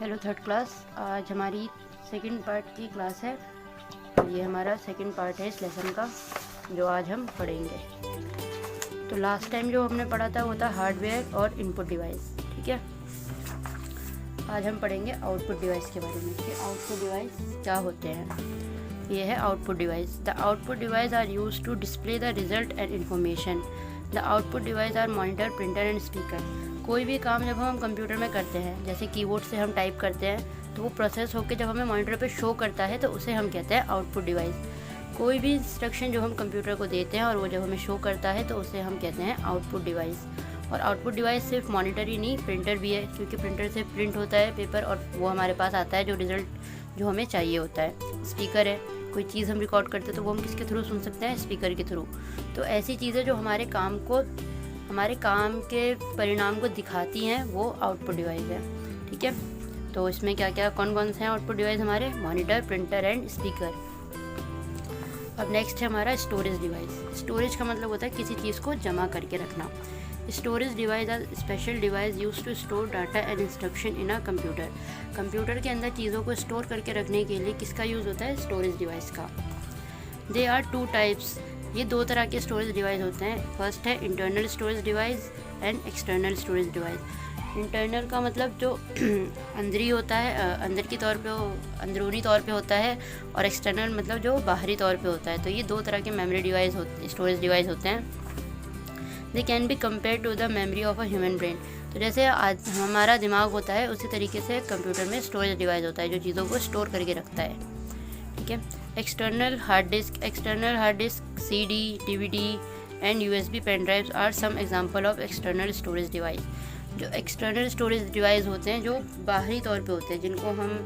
Hello third class. आज हमारी second part की क्लास है। ये हमारा सेकंड पार्ट है इस लेसन का जो आज हम पढ़ेंगे। तो लास्ट टाइम जो हमने पढ़ा था वो था हार्डवेयर और इनपुट डिवाइस। ठीक है, आज हम पढ़ेंगे आउटपुट डिवाइस के बारे में कि आउटपुट डिवाइस क्या होते हैं। ये है output device. The output device are used to display the result and information. The output device are monitor, printer and speaker. कोई भी काम जब हम कंप्यूटर में करते हैं, जैसे कीबोर्ड से हम टाइप करते हैं, तो वो प्रोसेस होकर जब हमें मॉनिटर पे शो करता है तो उसे हम कहते हैं आउटपुट डिवाइस। कोई भी इंस्ट्रक्शन जो हम कंप्यूटर को देते हैं और वो जब हमें शो करता है तो उसे हम कहते हैं आउटपुट डिवाइस। और आउटपुट डिवाइस सिर्फ मॉनिटर ही नहीं, प्रिंटर भी है, क्योंकि प्रिंटर से प्रिंट होता है पेपर और वो हमारे पास आता है जो रिज़ल्ट जो हमें चाहिए होता है। स्पीकर है, कोई चीज़ हम रिकॉर्ड करते हैं तो वो हम किसके थ्रू सुन सकते हैं? स्पीकर के थ्रू। तो ऐसी चीज़ें जो हमारे काम के परिणाम को दिखाती हैं वो आउटपुट डिवाइस है। ठीक है, तो इसमें क्या क्या कौन कौन से हैं आउटपुट डिवाइस हमारे? Monitor, printer and speaker. अब नेक्स्ट है हमारा स्टोरेज डिवाइस। स्टोरेज का मतलब होता है किसी चीज़ को जमा करके रखना। Storage device are special device use to store data and instruction in a computer. Computer के अंदर चीज़ों को स्टोर करके रखने के लिए किसका यूज़ होता है? स्टोरेज डिवाइस का। They are two types. ये दो तरह के स्टोरेज डिवाइस होते हैं। फर्स्ट है internal storage device and external storage device. Internal का मतलब जो अंदरी होता है, अंदरूनी तौर पे होता है, और एक्सटर्नल मतलब जो बाहरी तौर पे होता है। तो ये दो तरह के मेमोरी डिवाइस स्टोरेज डिवाइस होते हैं। They can be compare to the memory of a human brain. तो जैसे आज हमारा दिमाग होता है उसी तरीके से कंप्यूटर में स्टोरेज डिवाइस होता है जो चीज़ों को स्टोर करके रखता है। ठीक है, external hard disk CD, DVD and USB pen drives are some example of external storage device. जो एक्सटर्नल स्टोरेज डिवाइस होते हैं जो बाहरी तौर पे होते हैं, जिनको हम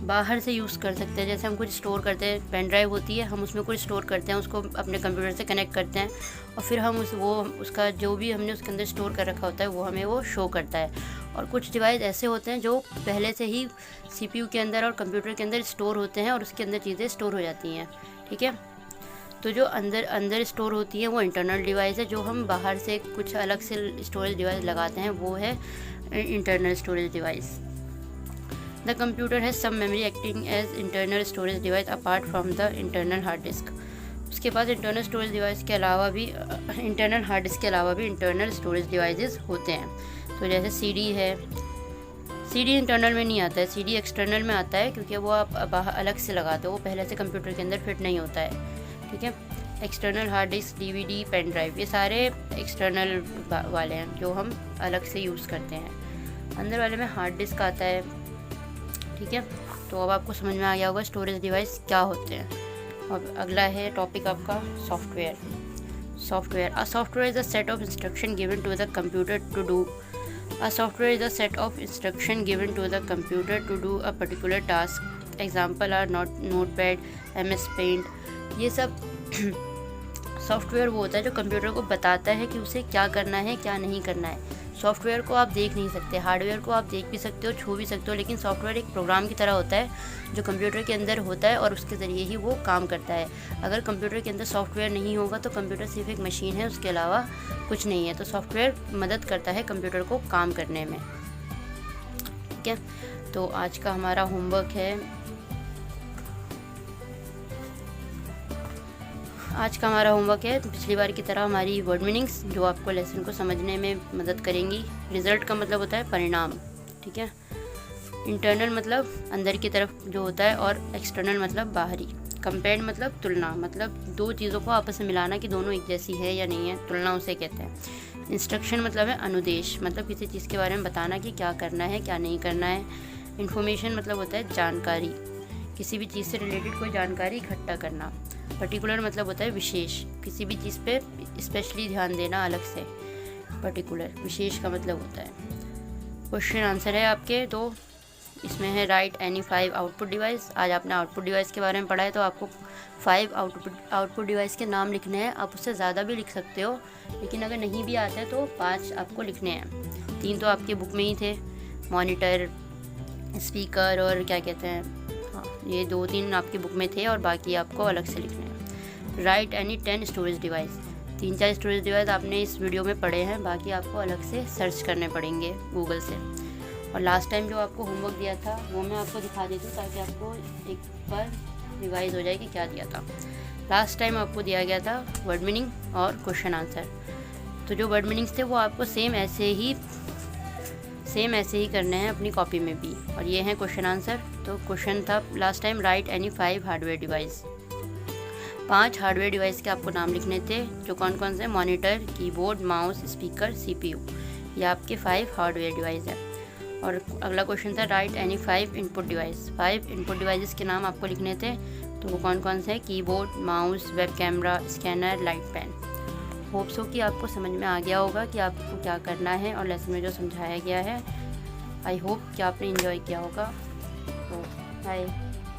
बाहर से यूज़ कर सकते हैं। जैसे हम कुछ स्टोर करते हैं, पेन ड्राइव होती है, हम उसमें कुछ स्टोर करते हैं, उसको अपने कंप्यूटर से कनेक्ट करते हैं और फिर हम उसका जो भी हमने उसके अंदर स्टोर कर रखा होता है वो हमें वो शो करता है। और कुछ डिवाइस ऐसे होते हैं जो पहले से ही CPU के अंदर और कंप्यूटर के अंदर स्टोर होते हैं और उसके अंदर चीज़ें स्टोर हो जाती हैं। ठीक है, तो जो अंदर स्टोर होती है वो इंटरनल डिवाइस है। जो हम बाहर से कुछ अलग से स्टोरेज डिवाइस लगाते हैं वो है internal storage device. The computer has some memory acting as internal storage device apart from the internal hard disk. उसके पास इंटरनल हार्ड डिस्क के अलावा भी इंटरनल स्टोरेज डिवाइसेस होते हैं। तो जैसे CD है, CD इंटरनल में नहीं आता है, CD एक्सटर्नल में आता है, क्योंकि वो आप अलग से लगाते हो, वो पहले से कंप्यूटर के अंदर फिट नहीं होता है। ठीक है, external hard disk, DVD, pen drive, ये सारे एक्सटर्नल वाले हैं जो हम अलग से यूज़ करते हैं। अंदर वाले में हार्ड डिस्क आता है। ठीक है, तो अब आपको समझ में आ गया होगा स्टोरेज डिवाइस क्या होते हैं। अब अगला है टॉपिक आपका software. A software is a set of instruction given to the computer to do. A software is a set of instruction given to the computer to do a particular task. Example are Notepad, MS Paint. ये सब software वो होता है जो computer को बताता है कि उसे क्या करना है क्या नहीं करना है। सॉफ्टवेयर को आप देख नहीं सकते, हार्डवेयर को आप देख भी सकते हो, छू भी सकते हो, लेकिन सॉफ्टवेयर एक प्रोग्राम की तरह होता है जो कंप्यूटर के अंदर होता है और उसके ज़रिए ही वो काम करता है। अगर कंप्यूटर के अंदर सॉफ्टवेयर नहीं होगा तो कंप्यूटर सिर्फ एक मशीन है, उसके अलावा कुछ नहीं है। तो सॉफ्टवेयर मदद करता है कंप्यूटर को काम करने में। ठीक है, तो आज का हमारा होमवर्क है, पिछली बार की तरह हमारी वर्ड मीनिंग्स जो आपको लेसन को समझने में मदद करेंगी। रिज़ल्ट का मतलब होता है परिणाम। ठीक है, इंटरनल मतलब अंदर की तरफ जो होता है और एक्सटर्नल मतलब बाहरी। कंपेयर मतलब तुलना, मतलब दो चीज़ों को आपस में मिलाना कि दोनों एक जैसी है या नहीं है, तुलना उसे कहते हैं। इंस्ट्रक्शन मतलब है अनुदेश, मतलब किसी चीज़ के बारे में बताना कि क्या करना है क्या नहीं करना है। इन्फॉर्मेशन मतलब होता है जानकारी, किसी भी चीज़ से रिलेटेड कोई जानकारी इकट्ठा करना। पर्टिकुलर मतलब होता है विशेष, किसी भी चीज़ पे स्पेशली ध्यान देना अलग से। पर्टिकुलर विशेष का मतलब होता है। क्वेश्चन आंसर है आपके दो, इसमें है राइट एनी 5 आउटपुट डिवाइस। आज आपने आउटपुट डिवाइस के बारे में पढ़ा है तो आपको 5 आउटपुट डिवाइस के नाम लिखने हैं। आप उससे ज़्यादा भी लिख सकते हो, लेकिन अगर नहीं भी आता है तो 5 आपको लिखने हैं। 3 तो आपके बुक में ही थे, मॉनिटर, स्पीकर और क्या कहते हैं, ये 2-3 आपकी बुक में थे और बाकी आपको अलग से लिखने हैं। Right any 10 storage device. 3-4 storage device आपने इस वीडियो में पढ़े हैं, बाकी आपको अलग से सर्च करने पड़ेंगे गूगल से। और लास्ट टाइम जो आपको होमवर्क दिया था वो मैं आपको दिखा देती हूँ ताकि आपको एक बार रिवाइज हो जाए कि क्या दिया था। लास्ट टाइम आपको दिया गया था वर्ड मीनिंग और क्वेश्चन आंसर। तो जो वर्ड मीनिंग्स थे वो आपको सेम ऐसे ही करने हैं अपनी कॉपी में भी। और ये हैं क्वेश्चन आंसर। तो क्वेश्चन था last time, right any 5 hardware device. 5 hardware device के आपको नाम लिखने थे, जो कौन कौन से, monitor, keyboard, mouse, speaker, CPU। ये आपके 5 हार्डवेयर डिवाइस है। और अगला क्वेश्चन था, right any 5 input device. 5 input devices के नाम आपको लिखने थे, तो वो कौन कौन से हैं, keyboard, mouse, web camera, scanner, light pen. Hope so कि आपको समझ में आ गया होगा कि आपको क्या करना है और लेसन में जो समझाया गया है। आई होप कि आपने एंजॉय किया होगा। तो बाय।